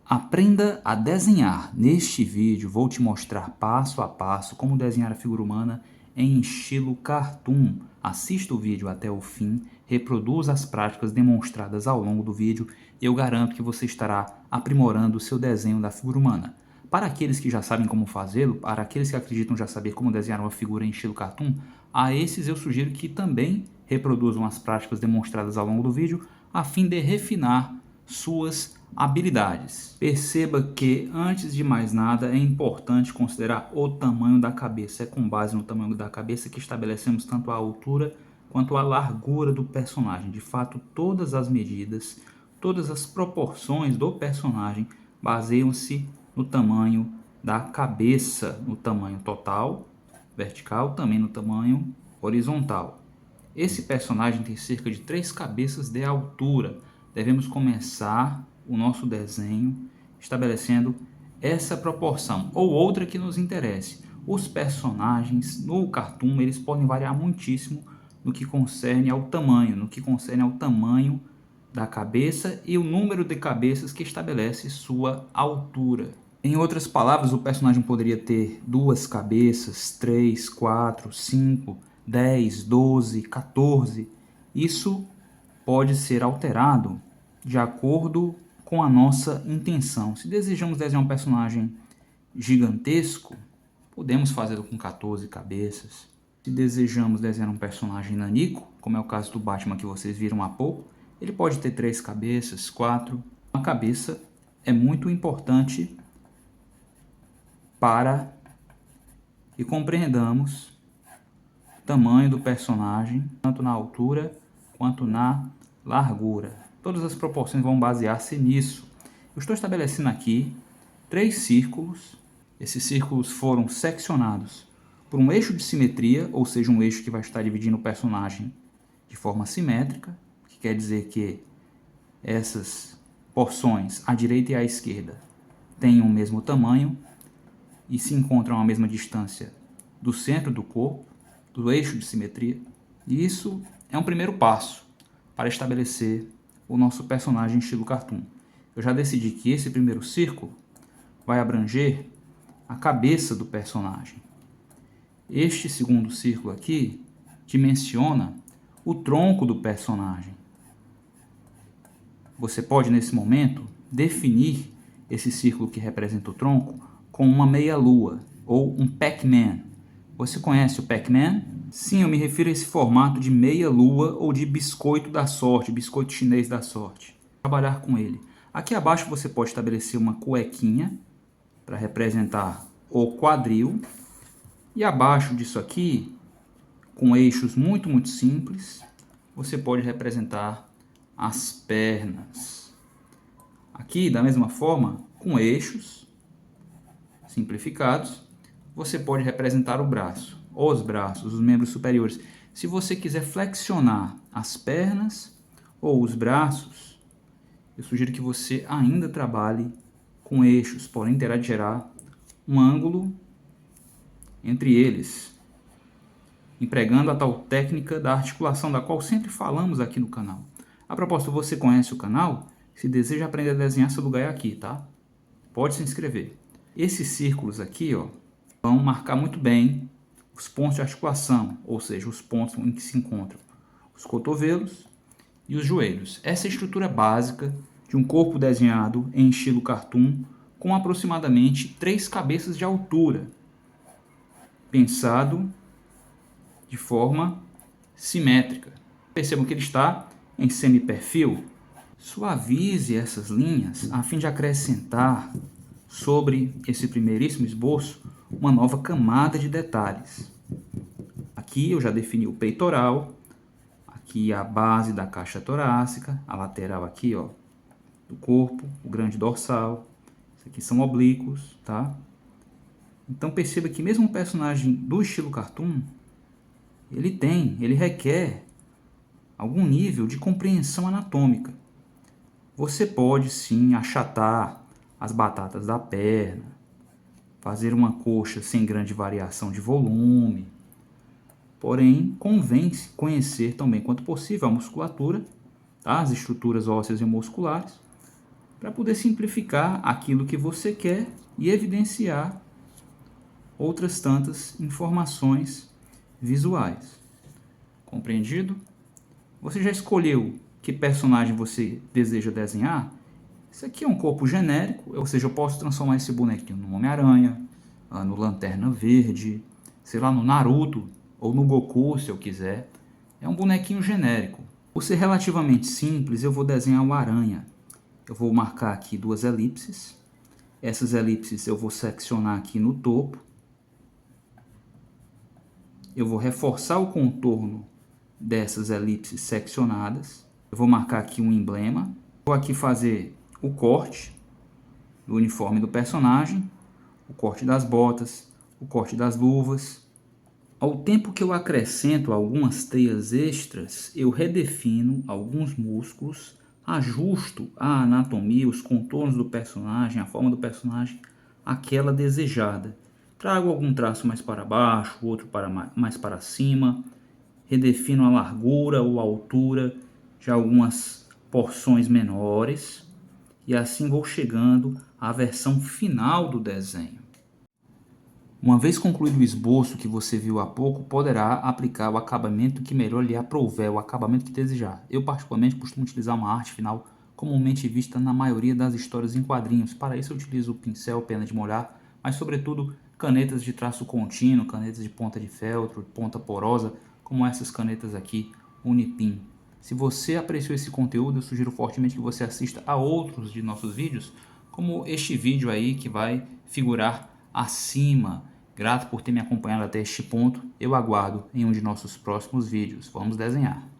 Aprenda a desenhar. Neste vídeo vou te mostrar passo a passo como desenhar a figura humana em estilo cartoon. Assista o vídeo até o fim, reproduza as práticas demonstradas ao longo do vídeo e eu garanto que você estará aprimorando o seu desenho da figura humana. Para aqueles que já sabem como fazê-lo, para aqueles que acreditam já saber como desenhar uma figura em estilo cartoon, a esses eu sugiro que também reproduzam as práticas demonstradas ao longo do vídeo a fim de refinar suas habilidades. Perceba que, antes de mais nada, é importante considerar o tamanho da cabeça. É com base no tamanho da cabeça que estabelecemos tanto a altura quanto a largura do personagem. De fato, todas as medidas, todas as proporções do personagem baseiam-se no tamanho da cabeça, no tamanho total, vertical, também no tamanho horizontal. Esse personagem tem cerca de 3 cabeças de altura. Devemos começar o nosso desenho estabelecendo essa proporção ou outra que nos interesse. Os personagens no cartoon eles podem variar muitíssimo no que concerne ao tamanho, da cabeça e o número de cabeças que estabelece sua altura. Em outras palavras, o personagem poderia ter 2 cabeças, 3, 4, 5, 10, 12, 14. Isso pode ser alterado de acordo com a nossa intenção. Se desejamos desenhar um personagem gigantesco, podemos fazê-lo com 14 cabeças. Se desejamos desenhar um personagem nanico, como é o caso do Batman que vocês viram há pouco, ele pode ter 3 cabeças, 4. A cabeça é muito importante para que compreendamos o tamanho do personagem, tanto na altura quanto na largura. Todas as proporções vão basear-se nisso. Eu estou estabelecendo aqui 3 círculos. Esses círculos foram seccionados por um eixo de simetria, ou seja, um eixo que vai estar dividindo o personagem de forma simétrica, que quer dizer que essas porções, à direita e à esquerda, têm o mesmo tamanho e se encontram à mesma distância do centro do corpo, do eixo de simetria. E isso é um primeiro passo para estabelecer o nosso personagem em estilo cartoon. Eu já decidi que esse primeiro círculo vai abranger a cabeça do personagem. Este segundo círculo aqui dimensiona o tronco do personagem. Você pode, nesse momento, definir esse círculo que representa o tronco com uma meia-lua ou um Pac-Man. Você conhece o Pac-Man? Sim, eu me refiro a esse formato de meia-lua ou de biscoito da sorte, biscoito chinês da sorte. Trabalhar com ele. Aqui abaixo você pode estabelecer uma cuequinha para representar o quadril. E abaixo disso aqui, com eixos muito simples, você pode representar as pernas. Aqui, da mesma forma, com eixos simplificados, você pode representar o braço, os braços, os membros superiores. Se você quiser flexionar as pernas ou os braços, eu sugiro que você ainda trabalhe com eixos, porém terá de gerar um ângulo entre eles, empregando a tal técnica da articulação, da qual sempre falamos aqui no canal. A propósito, você conhece o canal? Se deseja aprender a desenhar, seu lugar é aqui, tá? Pode se inscrever. Esses círculos aqui, ó, vão marcar muito bem os pontos de articulação, ou seja, os pontos em que se encontram os cotovelos e os joelhos. Essa é a estrutura básica de um corpo desenhado em estilo cartoon com aproximadamente 3 cabeças de altura, pensado de forma simétrica. Percebam que ele está em semiperfil. Suavize essas linhas a fim de acrescentar sobre esse primeiríssimo esboço uma nova camada de detalhes. Aqui eu já defini o peitoral, aqui a base da caixa torácica, a lateral aqui, ó, do corpo, o grande dorsal. Isso aqui são oblíquos, tá? Então perceba que mesmo um personagem do estilo cartoon, ele requer algum nível de compreensão anatômica. Você pode sim achatar as batatas da perna, fazer uma coxa sem grande variação de volume, porém convém conhecer também quanto possível a musculatura, tá? As estruturas ósseas e musculares, para poder simplificar aquilo que você quer e evidenciar outras tantas informações visuais. Compreendido? Você já escolheu que personagem você deseja desenhar? Isso aqui é um corpo genérico, ou seja, eu posso transformar esse bonequinho no Homem-Aranha, no Lanterna Verde, sei lá, no Naruto ou no Goku, se eu quiser. É um bonequinho genérico. Por ser relativamente simples, eu vou desenhar o Aranha. Eu vou marcar aqui 2 elipses. Essas elipses eu vou seccionar aqui no topo. Eu vou reforçar o contorno dessas elipses seccionadas. Eu vou marcar aqui um emblema. Vou aqui fazer o corte do uniforme do personagem, o corte das botas, o corte das luvas. Ao tempo que eu acrescento algumas teias extras, eu redefino alguns músculos, ajusto a anatomia, os contornos do personagem, a forma do personagem, aquela desejada. Trago algum traço mais para baixo, outro mais para cima, redefino a largura ou a altura de algumas porções menores e assim vou chegando à versão final do desenho. Uma vez concluído o esboço que você viu há pouco, poderá aplicar o acabamento que melhor lhe aprouver, o acabamento que desejar. Eu particularmente costumo utilizar uma arte final comumente vista na maioria das histórias em quadrinhos. Para isso eu utilizo o pincel, pena de molhar, mas sobretudo canetas de traço contínuo, canetas de ponta de feltro, ponta porosa, como essas canetas aqui, Unipin. Se você apreciou esse conteúdo, eu sugiro fortemente que você assista a outros de nossos vídeos, como este vídeo aí que vai figurar acima. Grato por ter me acompanhado até este ponto. Eu aguardo em um de nossos próximos vídeos. Vamos desenhar!